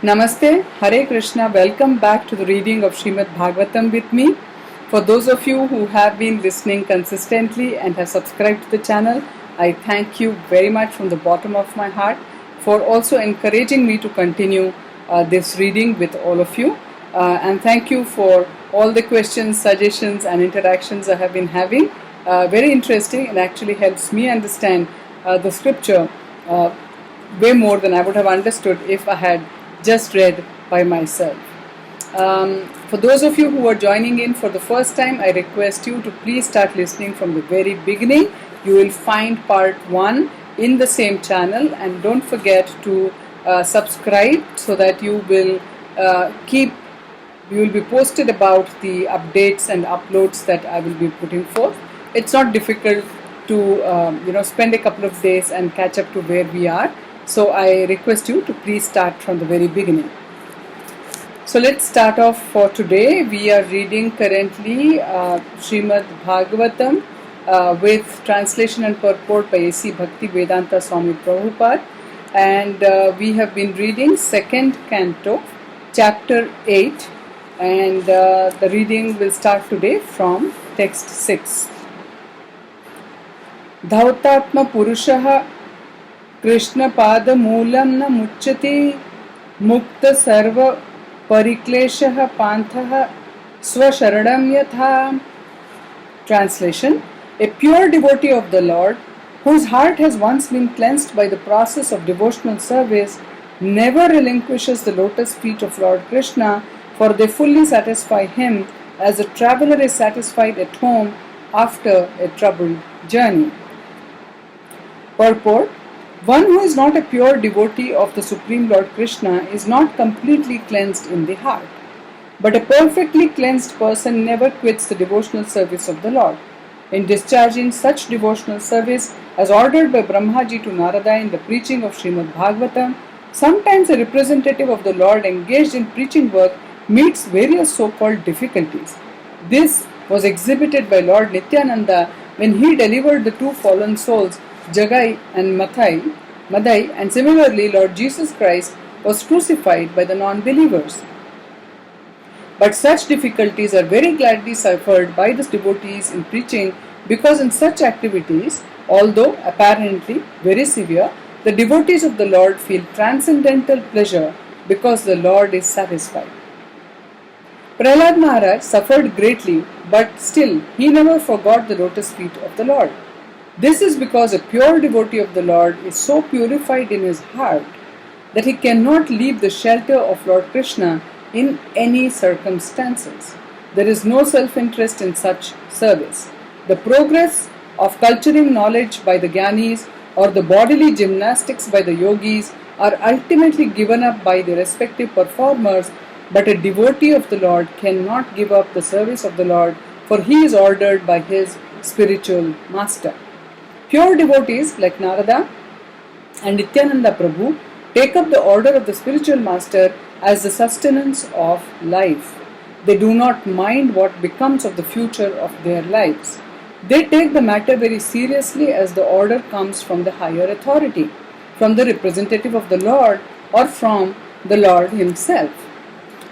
Namaste, Hare Krishna, welcome back to the reading of Srimad Bhagavatam with me. For those of you who have been listening consistently and have subscribed to the channel, I thank you very much from the bottom of my heart for also encouraging me to continue this reading with all of you. And thank you for all the questions, suggestions and interactions I have been having. Very interesting and actually helps me understand the scripture way more than I would have understood if I had just read by myself. For those of you who are joining in for the first time, I request you to please start listening from the very beginning. You will find part 1 in the same channel, and don't forget to subscribe so that you will be posted about the updates and uploads that I will be putting forth. It's not difficult to spend a couple of days and catch up to where we are. So I request you to please start from the very beginning. So let's start off for today. We are reading currently Srimad Bhagavatam with translation and purport by A.C. Bhakti Vedanta Swami Prabhupada, and we have been reading second canto, chapter 8, and the reading will start today from text 6. Dhautatma Purushaha Krishna Pada Moolam na Muchyate Mukta Sarva Parikleshaha Panthaha Swasharadam Yatha. Translation: a pure devotee of the Lord, whose heart has once been cleansed by the process of devotional service, never relinquishes the lotus feet of Lord Krishna, for they fully satisfy him as a traveler is satisfied at home after a troubled journey. Purport: one who is not a pure devotee of the Supreme Lord Krishna is not completely cleansed in the heart. But a perfectly cleansed person never quits the devotional service of the Lord. In discharging such devotional service as ordered by Brahmaji to Narada in the preaching of Srimad Bhagavatam, sometimes a representative of the Lord engaged in preaching work meets various so-called difficulties. This was exhibited by Lord Nityananda when he delivered the two fallen souls, Jagai and Madai, and similarly Lord Jesus Christ was crucified by the non-believers. But such difficulties are very gladly suffered by the devotees in preaching, because in such activities, although apparently very severe, the devotees of the Lord feel transcendental pleasure because the Lord is satisfied. Prahlad Maharaj suffered greatly, but still he never forgot the lotus feet of the Lord. This is because a pure devotee of the Lord is so purified in his heart that he cannot leave the shelter of Lord Krishna in any circumstances. There is no self-interest in such service. The progress of culturing knowledge by the Gyanis or the bodily gymnastics by the yogis are ultimately given up by the respective performers, but a devotee of the Lord cannot give up the service of the Lord, for he is ordered by his spiritual master. Pure devotees like Narada and Nityananda Prabhu take up the order of the spiritual master as the sustenance of life. They do not mind what becomes of the future of their lives. They take the matter very seriously, as the order comes from the higher authority, from the representative of the Lord, or from the Lord himself.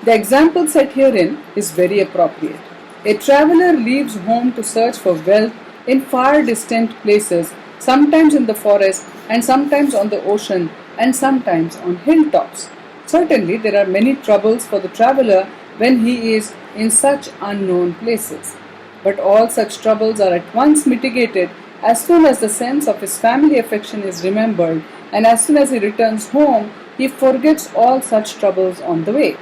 The example set herein is very appropriate. A traveler leaves home to search for wealth in far distant places, sometimes in the forest and sometimes on the ocean and sometimes on hilltops. Certainly there are many troubles for the traveler when he is in such unknown places. But all such troubles are at once mitigated as soon as the sense of his family affection is remembered, and as soon as he returns home, he forgets all such troubles on the way.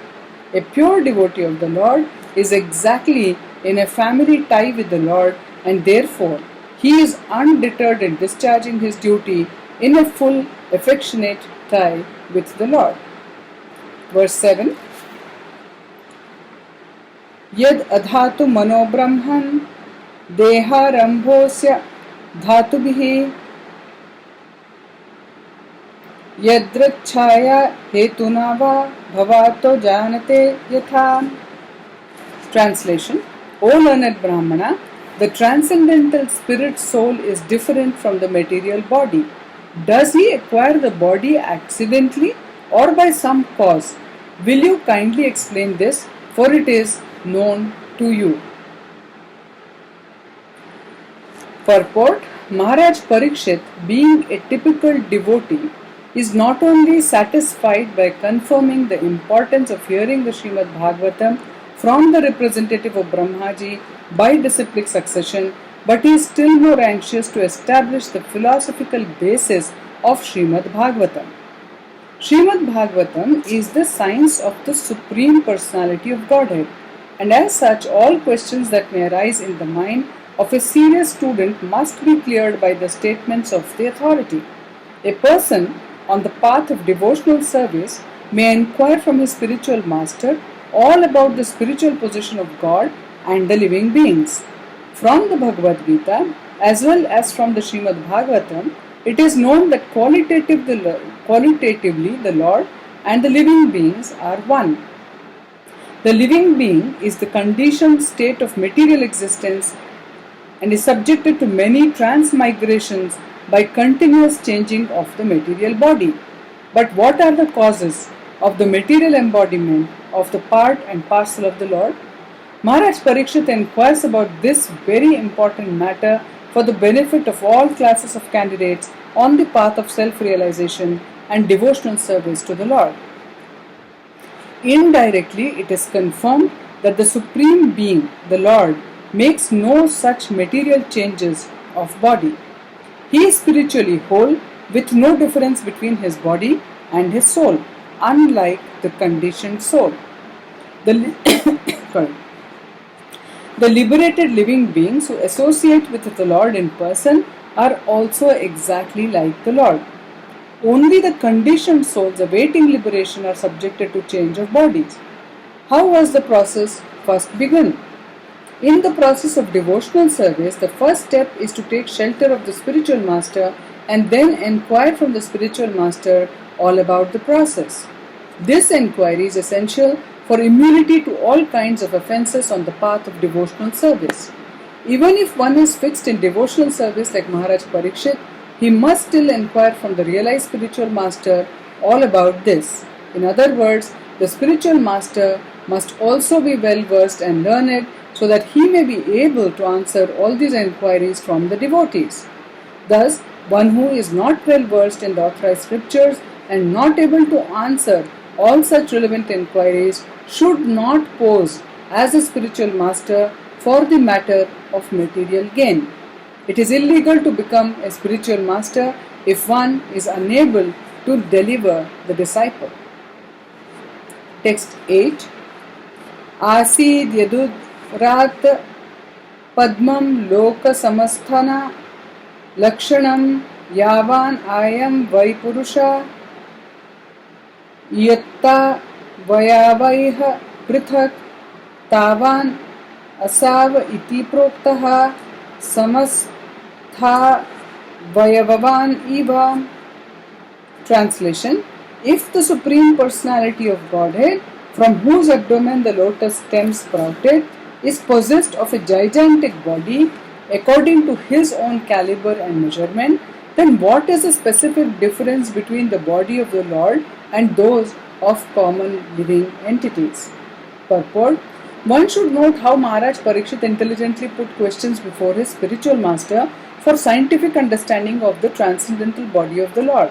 A pure devotee of the Lord is exactly in a family tie with the Lord, and therefore he is undeterred in discharging his duty in a full, affectionate tie with the Lord. Verse 7. Yad adhatu manobrahman deharambhosya dhatubhihi yadrachchaya hetunava bhavato janate yatha. Translation: O learned Brahmana, the transcendental spirit soul is different from the material body. Does he acquire the body accidentally or by some cause? Will you kindly explain this, for it is known to you? Purport: Maharaj Parikshit, being a typical devotee, is not only satisfied by confirming the importance of hearing the Srimad Bhagavatam from the representative of Brahmaji by disciplic succession, but he is still more anxious to establish the philosophical basis of Srimad Bhagavatam. Srimad Bhagavatam is the science of the Supreme Personality of Godhead, and as such, all questions that may arise in the mind of a serious student must be cleared by the statements of the authority. A person on the path of devotional service may inquire from his spiritual master all about the spiritual position of God and the living beings. From the Bhagavad Gita as well as from the Srimad Bhagavatam, it is known that qualitatively the Lord and the living beings are one. The living being is the conditioned state of material existence and is subjected to many transmigrations by continuous changing of the material body. But what are the causes of the material embodiment of the part and parcel of the Lord? Maharaj Parikshit inquires about this very important matter for the benefit of all classes of candidates on the path of self-realization and devotional service to the Lord. Indirectly, it is confirmed that the Supreme Being, the Lord, makes no such material changes of body. He is spiritually whole with no difference between his body and his soul, unlike the conditioned soul. The liberated living beings who associate with the Lord in person are also exactly like the Lord. Only the conditioned souls awaiting liberation are subjected to change of bodies. How was the process first begun? In the process of devotional service, the first step is to take shelter of the spiritual master and then inquire from the spiritual master all about the process. This inquiry is essential for immunity to all kinds of offences on the path of devotional service. Even if one is fixed in devotional service like Maharaj Parikshit, he must still inquire from the realized spiritual master all about this. In other words, the spiritual master must also be well versed and learned so that he may be able to answer all these inquiries from the devotees. Thus, one who is not well versed in the authorized scriptures and not able to answer all such relevant inquiries should not pose as a spiritual master for the matter of material gain. It is illegal to become a spiritual master if one is unable to deliver the disciple. Text 8. Asid yadudrat padmam loka samasthana lakshanam yavan ayam vaipurusha yatta vayavaiha prithak tavan asav iti proktaha samastha vayavavan iva. Translation: If the Supreme Personality of Godhead, from whose abdomen the lotus stem sprouted, is possessed of a gigantic body according to his own caliber and measurement, then what is the specific difference between the body of the Lord and those of common living entities? Purport: One should note how Maharaj Parikshit intelligently put questions before his spiritual master for scientific understanding of the transcendental body of the Lord.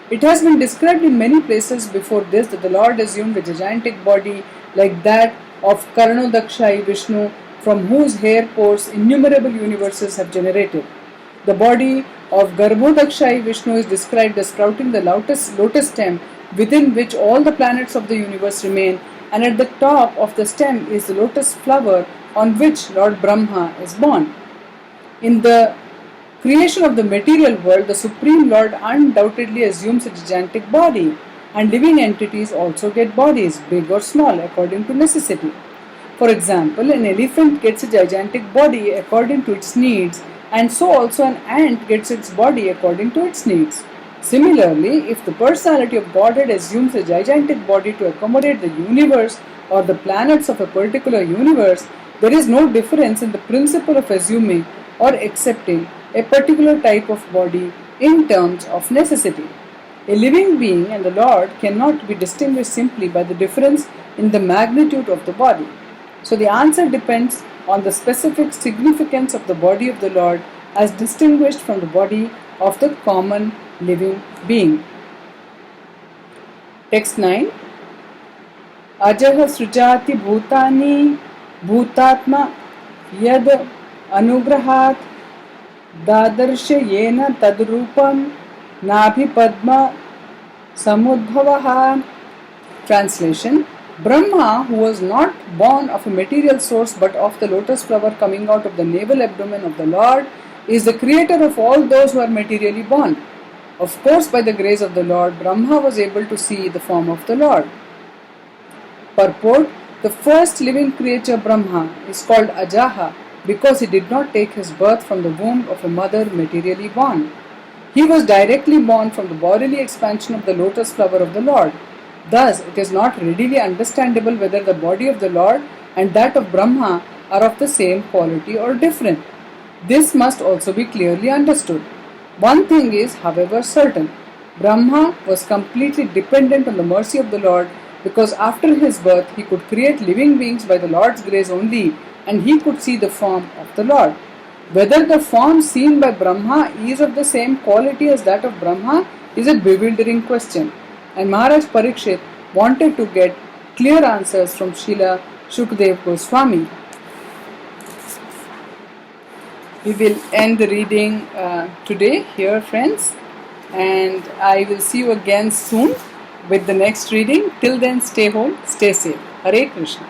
It has been described in many places before this that the Lord assumed a gigantic body like that of Karnodakshai Vishnu, from whose hair pores innumerable universes have generated. The body of Garbhodakshai Vishnu is described as sprouting the lotus stem within which all the planets of the universe remain, and at the top of the stem is the lotus flower on which Lord Brahma is born. In the creation of the material world, the Supreme Lord undoubtedly assumes a gigantic body, and living entities also get bodies, big or small, according to necessity. For example, an elephant gets a gigantic body according to its needs, and so also an ant gets its body according to its needs. Similarly, if the personality of Godhead assumes a gigantic body to accommodate the universe or the planets of a particular universe, there is no difference in the principle of assuming or accepting a particular type of body in terms of necessity. A living being and the Lord cannot be distinguished simply by the difference in the magnitude of the body. So the answer depends on the specific significance of the body of the Lord as distinguished from the body of the common living being. Text 9. Ajah srujati bhutani bhutatma yad anugrahat dadarsha yena tadrupam nabhi padma samudbhavaha. Translation. Brahma, who was not born of a material source but of the lotus flower coming out of the navel abdomen of the Lord, is the creator of all those who are materially born. Of course, by the grace of the Lord, Brahma was able to see the form of the Lord. Purport. The first living creature Brahma is called Ajaha because he did not take his birth from the womb of a mother materially born. He was directly born from the bodily expansion of the lotus flower of the Lord. Thus, it is not readily understandable whether the body of the Lord and that of Brahma are of the same quality or different. This must also be clearly understood. One thing is, however, certain. Brahma was completely dependent on the mercy of the Lord because after his birth he could create living beings by the Lord's grace only, and he could see the form of the Lord. Whether the form seen by Brahma is of the same quality as that of Brahma is a bewildering question, and Maharaj Parikshit wanted to get clear answers from Srila Shukdev Goswami. We will end the reading today here, friends, and I will see you again soon with the next reading. Till then, stay home, stay safe. Hare Krishna.